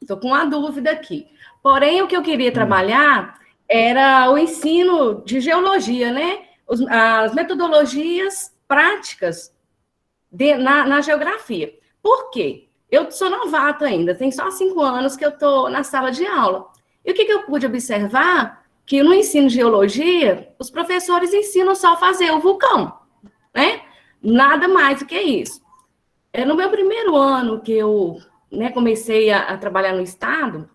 Estou com uma dúvida aqui. Porém, o que eu queria trabalhar era o ensino de geologia, né? As metodologias práticas na geografia. Por quê? Eu sou novata ainda, tem só 5 anos que eu estou na sala de aula. E o que eu pude observar? Que no ensino de geologia, os professores ensinam só a fazer o vulcão, né? Nada mais do que isso. No meu primeiro ano que eu comecei a trabalhar no Estado,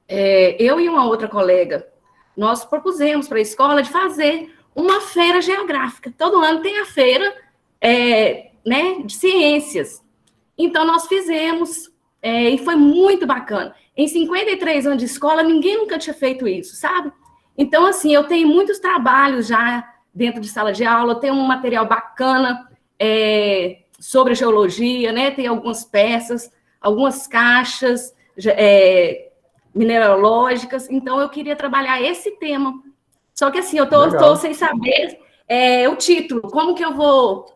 eu e uma outra colega, nós propusemos para a escola de fazer uma feira geográfica. Todo ano tem a feira de ciências. Então, nós fizemos, e foi muito bacana. Em 53 anos de escola, ninguém nunca tinha feito isso, sabe? Então, assim, eu tenho muitos trabalhos já dentro de sala de aula, eu tenho um material bacana sobre geologia, né? Tem algumas peças, algumas caixas mineralógicas, então eu queria trabalhar esse tema. Só que, assim, eu estou sem saber o título, como que eu vou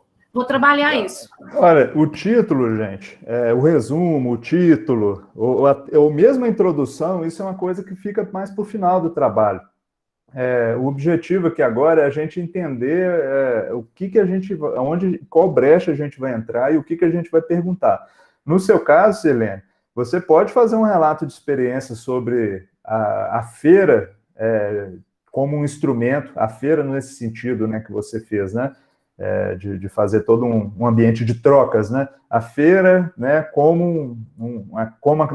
trabalhar isso? Olha, o título, gente, o resumo, o título, ou mesmo a introdução, isso é uma coisa que fica mais para o final do trabalho. O objetivo aqui agora é a gente entender qual brecha a gente vai entrar e o que a gente vai perguntar. No seu caso, Selene, você pode fazer um relato de experiência sobre a feira como um instrumento, a feira nesse sentido, né, que você fez, né? De fazer todo um ambiente de trocas, né? A feira, né, como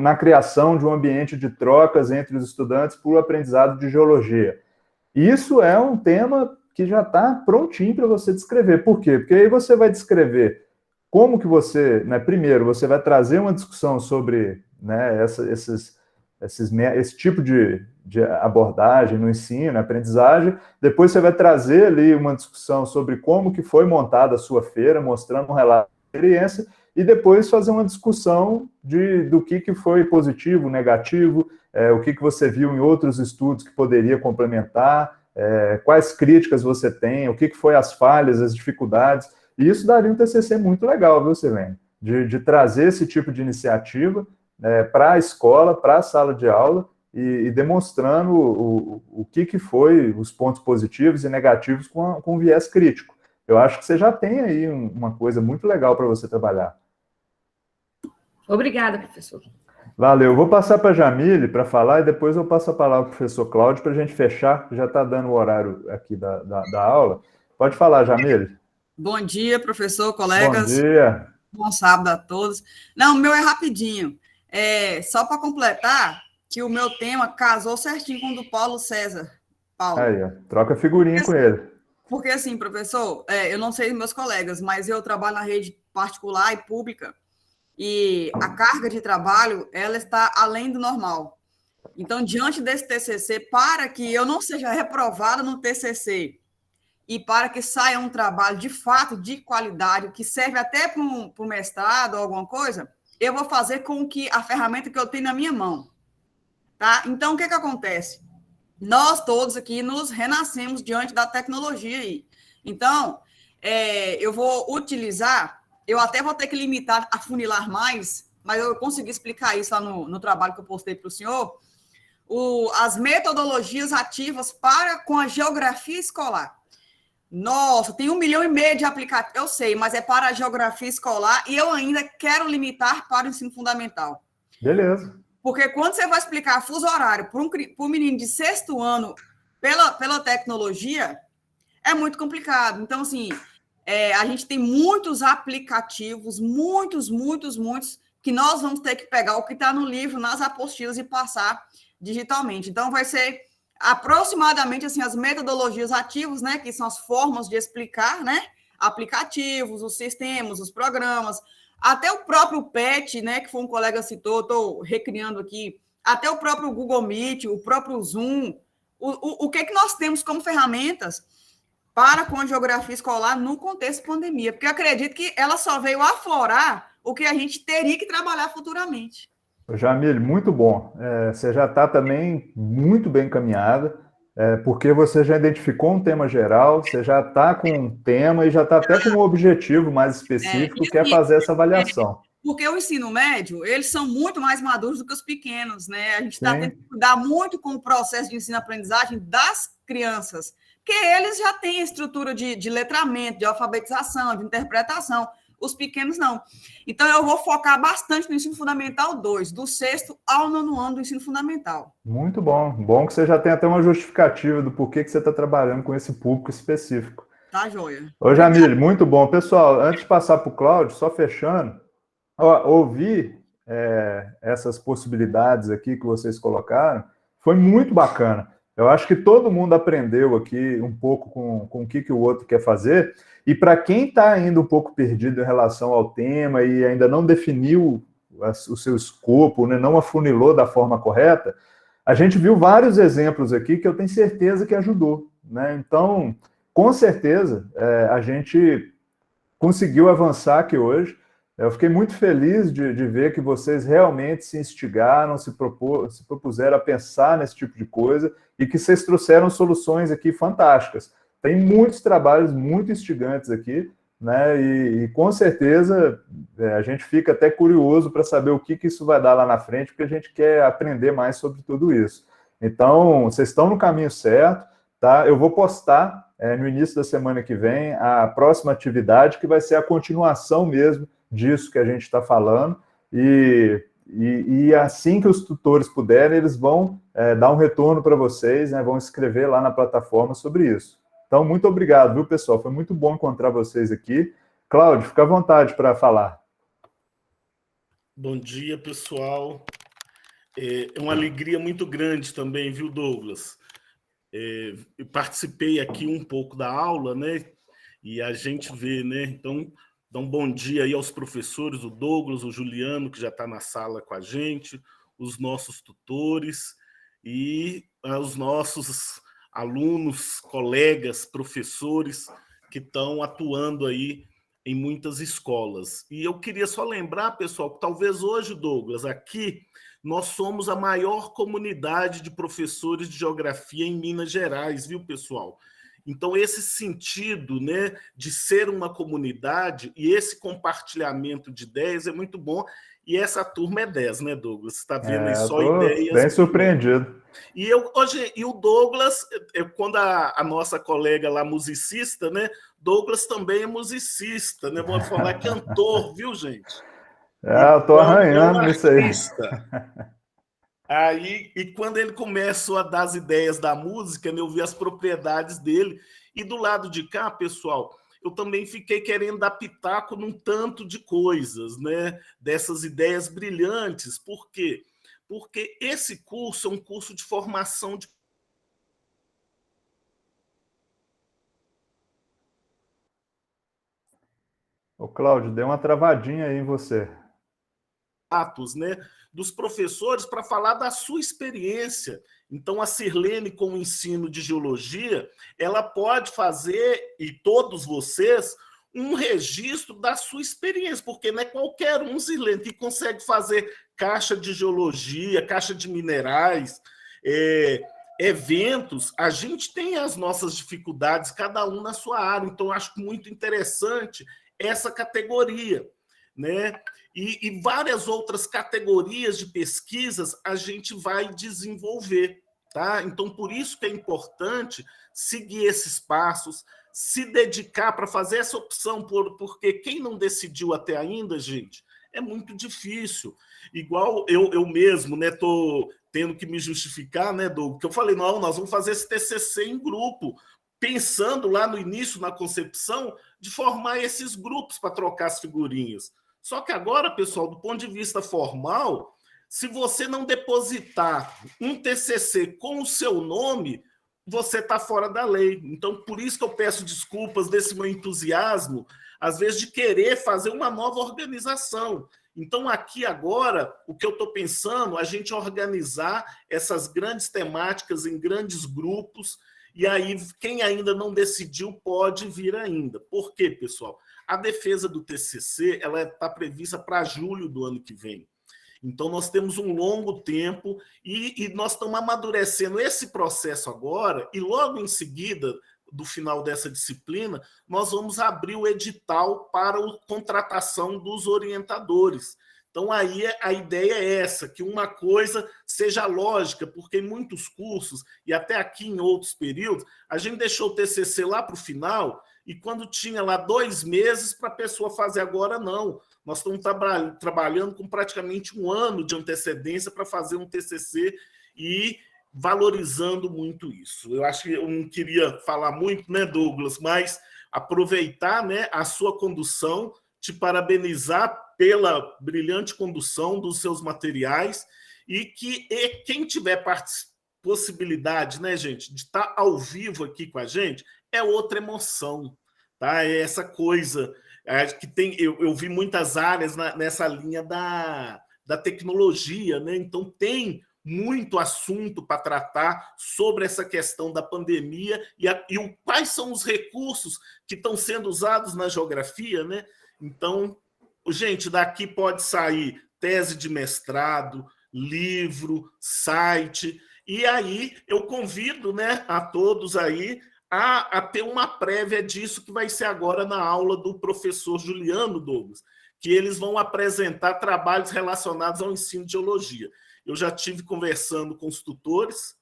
na criação de um ambiente de trocas entre os estudantes para o aprendizado de geologia. Isso é um tema que já está prontinho para você descrever. Por quê? Porque aí você vai descrever como que você, né, primeiro, você vai trazer uma discussão sobre, né, esse tipo de abordagem no ensino, aprendizagem, depois você vai trazer ali uma discussão sobre como que foi montada a sua feira, mostrando um relato de experiência, e depois fazer uma discussão do que foi positivo, negativo, o que você viu em outros estudos que poderia complementar, quais críticas você tem, o que foi as falhas, as dificuldades, e isso daria um TCC muito legal, viu, Silene? De trazer esse tipo de iniciativa para a escola, para a sala de aula, e demonstrando o que foi os pontos positivos e negativos com viés crítico. Eu acho que você já tem aí uma coisa muito legal para você trabalhar. Obrigada, professor. Valeu. Vou passar para a Jamile para falar e depois eu passo a palavra para o professor Cláudio para a gente fechar, que já está dando o horário aqui da aula. Pode falar, Jamile. Bom dia, professor, colegas. Bom dia. Bom sábado a todos. Não, o meu é rapidinho. Só para completar, que o meu tema casou certinho com o do Paulo César. Paulo. Aí, ó, troca figurinha com ele. Porque assim, professor, eu não sei dos meus colegas, mas eu trabalho na rede particular e pública, e a carga de trabalho, ela está além do normal. Então, diante desse TCC, para que eu não seja reprovada no TCC e para que saia um trabalho de fato de qualidade, que serve até para o mestrado ou alguma coisa, eu vou fazer com que a ferramenta que eu tenho na minha mão. Tá? Então, o que acontece? Nós todos aqui nos renascemos diante da tecnologia aí. Então, eu vou utilizar, eu até vou ter que limitar, afunilar mais, mas eu consegui explicar isso lá no trabalho que eu postei para o senhor, as metodologias ativas com a geografia escolar. Nossa, tem 1,5 milhão de aplicativos, eu sei, mas é para a geografia escolar e eu ainda quero limitar para o ensino fundamental. Beleza. Porque quando você vai explicar fuso horário para um menino de 6º ano pela tecnologia, é muito complicado. Então, assim, a gente tem muitos aplicativos, muitos, que nós vamos ter que pegar o que está no livro, nas apostilas e passar digitalmente. Então, vai ser aproximadamente assim, as metodologias ativas, né, que são as formas de explicar, né, aplicativos, os sistemas, os programas, até o próprio PET, né, que foi um colega citou, estou recriando aqui, até o próprio Google Meet, o próprio Zoom, o que nós temos como ferramentas para com a geografia escolar no contexto de pandemia, porque eu acredito que ela só veio aflorar o que a gente teria que trabalhar futuramente. Jamile, muito bom. Você já está também muito bem encaminhada, porque você já identificou um tema geral, você já está com um tema e já está até com um objetivo mais específico, que é fazer essa avaliação. Porque o ensino médio, eles são muito mais maduros do que os pequenos, né? A gente está tendo que cuidar muito com o processo de ensino-aprendizagem das crianças, porque eles já têm a estrutura de letramento, de alfabetização, de interpretação. Os pequenos não. Então, eu vou focar bastante no ensino fundamental 2, do 6º ao 9º ano do ensino fundamental. Muito bom. Bom que você já tem até uma justificativa do porquê que você está trabalhando com esse público específico. Tá, joia. Ô, Jamile, muito bom. Pessoal, antes de passar para o Cláudio, só fechando, ouvir essas possibilidades aqui que vocês colocaram, foi muito bacana. Eu acho que todo mundo aprendeu aqui um pouco com o que o outro quer fazer. E para quem está ainda um pouco perdido em relação ao tema e ainda não definiu o seu escopo, né, não afunilou da forma correta, a gente viu vários exemplos aqui que eu tenho certeza que ajudou. Né? Então, com certeza, a gente conseguiu avançar aqui hoje. Eu fiquei muito feliz de ver que vocês realmente se instigaram, se propuseram a pensar nesse tipo de coisa e que vocês trouxeram soluções aqui fantásticas. Tem muitos trabalhos muito instigantes aqui, né? E com certeza a gente fica até curioso para saber o que isso vai dar lá na frente, porque a gente quer aprender mais sobre tudo isso. Então, vocês estão no caminho certo, tá? Eu vou postar no início da semana que vem a próxima atividade, que vai ser a continuação mesmo disso que a gente está falando, e assim que os tutores puderem, eles vão dar um retorno para vocês, né? Vão escrever lá na plataforma sobre isso. Então, muito obrigado, viu, pessoal? Foi muito bom encontrar vocês aqui. Cláudio, fica à vontade para falar. Bom dia, pessoal. É uma alegria muito grande também, viu, Douglas? Eu participei aqui um pouco da aula, né? E a gente vê, né? Então, Então, bom dia aí aos professores, o Douglas, o Juliano, que já está na sala com a gente, os nossos tutores e os nossos alunos, colegas, professores que estão atuando aí em muitas escolas. E eu queria só lembrar, pessoal, que talvez hoje, Douglas, aqui nós somos a maior comunidade de professores de geografia em Minas Gerais, viu, pessoal? Então, esse sentido, né, de ser uma comunidade e esse compartilhamento de ideias é muito bom. E essa turma é 10, né, Douglas? Você está vendo aí só ideias. Bem surpreendido. E hoje, o Douglas, quando a nossa colega lá, musicista, né? Douglas também é musicista, né? Vamos falar cantor, viu, gente? Eu estou arranhando nisso aí. Aí, e quando ele começou a dar as ideias da música, né, eu vi as propriedades dele. E do lado de cá, pessoal, eu também fiquei querendo dar pitaco num tanto de coisas, né? Dessas ideias brilhantes. Por quê? Porque esse curso é um curso de formação de... Ô, Cláudio, deu uma travadinha aí em você. Atos, né, dos professores para falar da sua experiência. Então, a Sirlene, com o ensino de geologia, ela pode fazer, e todos vocês, um registro da sua experiência, porque não é qualquer um, Sirlene, que consegue fazer caixa de geologia, caixa de minerais, eventos. A gente tem as nossas dificuldades, cada um na sua área. Então, eu acho muito interessante essa categoria, né? E várias outras categorias de pesquisas a gente vai desenvolver, tá? Então, por isso que é importante seguir esses passos, se dedicar para fazer essa opção, porque quem não decidiu até ainda, gente, é muito difícil. Igual eu mesmo, né, tô tendo que me justificar, né, Doug, que eu falei, não, nós vamos fazer esse TCC em grupo, pensando lá no início, na concepção, de formar esses grupos para trocar as figurinhas. Só que agora, pessoal, do ponto de vista formal, se você não depositar um TCC com o seu nome, você está fora da lei. Então, por isso que eu peço desculpas desse meu entusiasmo, às vezes, de querer fazer uma nova organização. Então, aqui agora, o que eu estou pensando, a gente organizar essas grandes temáticas em grandes grupos, e aí quem ainda não decidiu pode vir ainda. Por quê, pessoal? A defesa do TCC ela está prevista para julho do ano que vem. Então, nós temos um longo tempo e nós estamos amadurecendo esse processo agora e logo em seguida, do final dessa disciplina, nós vamos abrir o edital para a contratação dos orientadores. Então, aí a ideia é essa, que uma coisa seja lógica, porque em muitos cursos, e até aqui em outros períodos, a gente deixou o TCC lá para o final, e quando tinha lá 2 meses para a pessoa fazer, agora não. Nós estamos trabalhando com praticamente 1 ano de antecedência para fazer um TCC e valorizando muito isso. Eu acho que eu não queria falar muito, né, Douglas, mas aproveitar, né, a sua condução, te parabenizar pela brilhante condução dos seus materiais e quem tiver possibilidade, né, gente, de estar ao vivo aqui com a gente, é outra emoção, tá? É essa coisa que tem. Eu vi muitas áreas nessa linha da tecnologia, né? Então tem muito assunto para tratar sobre essa questão da pandemia e quais são os recursos que estão sendo usados na geografia, né? Então, gente, daqui pode sair tese de mestrado, livro, site, e aí eu convido, né, a todos aí a ter uma prévia disso que vai ser agora na aula do professor Juliano, Douglas, que eles vão apresentar trabalhos relacionados ao ensino de geologia. Eu já tive conversando com os tutores,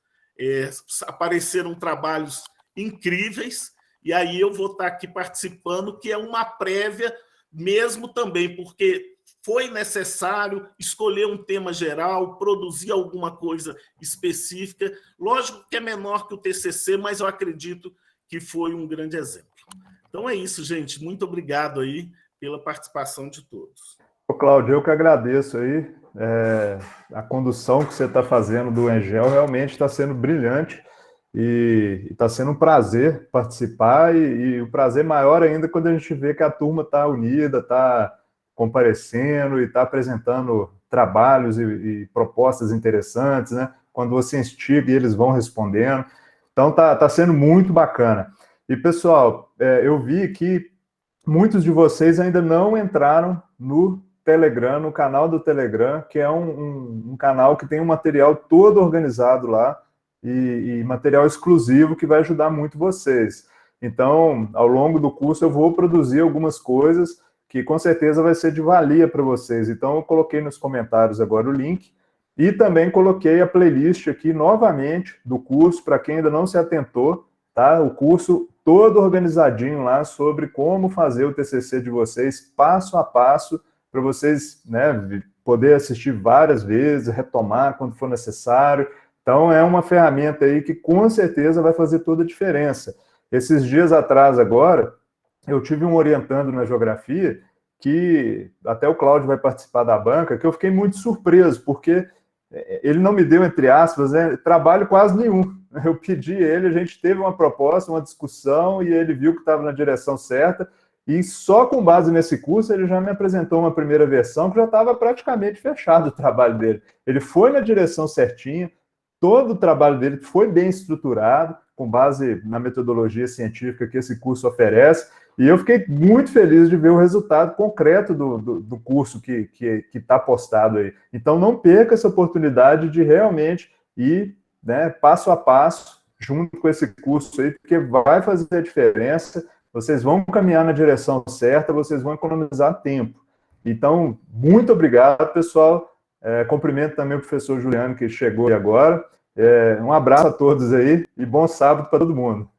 apareceram trabalhos incríveis, e aí eu vou estar aqui participando, que é uma prévia mesmo também, porque foi necessário escolher um tema geral, produzir alguma coisa específica. Lógico que é menor que o TCC, mas eu acredito que foi um grande exemplo. Então é isso, gente. Muito obrigado aí pela participação de todos. Ô, Cláudio, eu que agradeço aí. A condução que você está fazendo do Engel realmente está sendo brilhante. e está sendo um prazer participar, e o prazer maior ainda quando a gente vê que a turma está unida, está comparecendo e está apresentando trabalhos e propostas interessantes, né? Quando você instiga e eles vão respondendo. Então tá sendo muito bacana. E, pessoal, eu vi que muitos de vocês ainda não entraram no Telegram, no canal do Telegram, que é um canal que tem um material todo organizado lá, e material exclusivo que vai ajudar muito vocês. Então, ao longo do curso, eu vou produzir algumas coisas que com certeza vai ser de valia para vocês. Então, eu coloquei nos comentários agora o link, e também coloquei a playlist aqui novamente do curso, para quem ainda não se atentou, tá? O curso todo organizadinho lá sobre como fazer o TCC de vocês, passo a passo, para vocês, né, poder assistir várias vezes, retomar quando for necessário. Então, é uma ferramenta aí que com certeza vai fazer toda a diferença. Esses dias atrás, agora, eu tive um orientando na geografia, que até o Cláudio vai participar da banca, que eu fiquei muito surpreso, porque ele não me deu, entre aspas, trabalho quase nenhum. Eu pedi ele, a gente teve uma proposta, uma discussão, e ele viu que estava na direção certa, e só com base nesse curso ele já me apresentou uma primeira versão que já estava praticamente fechado o trabalho dele. Ele foi na direção certinha, todo o trabalho dele foi bem estruturado, com base na metodologia científica que esse curso oferece, e eu fiquei muito feliz de ver o resultado concreto do curso que está postado aí. Então, não perca essa oportunidade de realmente ir, né, passo a passo, junto com esse curso aí, porque vai fazer a diferença, vocês vão caminhar na direção certa, vocês vão economizar tempo. Então, muito obrigado, pessoal. Cumprimento também o professor Juliano, que chegou agora. Um abraço a todos aí e bom sábado para todo mundo.